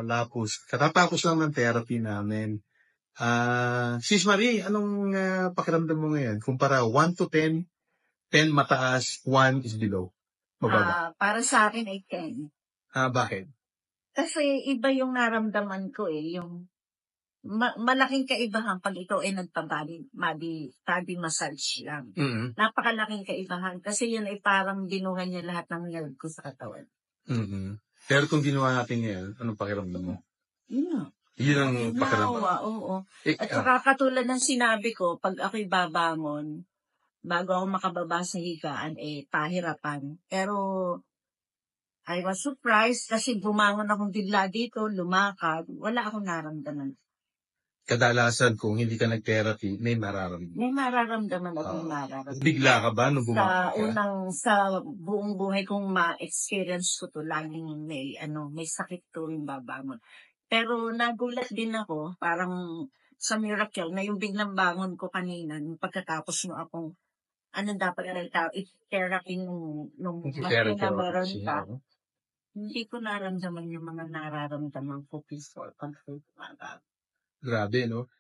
Lapos. Katatapos lang ng therapy namin. Sis Marie, anong pakiramdam mo ngayon? Kumpara 1 to 10, 10 mataas, 1 is below. Mababa. Para sa akin ay 10. Bakit? Kasi iba yung naramdaman ko yung malaking kaibahan pag ikaw ay body massage lang. Mm-hmm. Napakalaking kaibahan kasi yun ay parang binuhan niya lahat ng nerve ko sa katawan. Mm-hmm. Pero kung ginawa natin ngayon, anong pakiramdam mo? Yun ang pakiramdam. Oo. At saka katulad ng sinabi ko, pag ako'y babangon, bago ako makababa sa higaan, pahirapan. Pero I was surprised kasi bumangon akong bigla dito, lumakad, wala akong naramdaman. Kadalasan kung hindi ka nag-therapy, may mararamdaman. May mararamdaman akong nararamdaman. Bigla ka ba nung bumangon ka? Sa buong buhay kong ma-experience ko to, laging may sakit to yung babangon. Pero nagulat din ako, parang sa miracle, na yung biglang bangon ko kanina, nung pagkatapos mo akong, dapat i-therapy nung mas na meron ka, hindi ko naramdaman yung mga nararamdaman ko before pag-therapy. Grabe, no?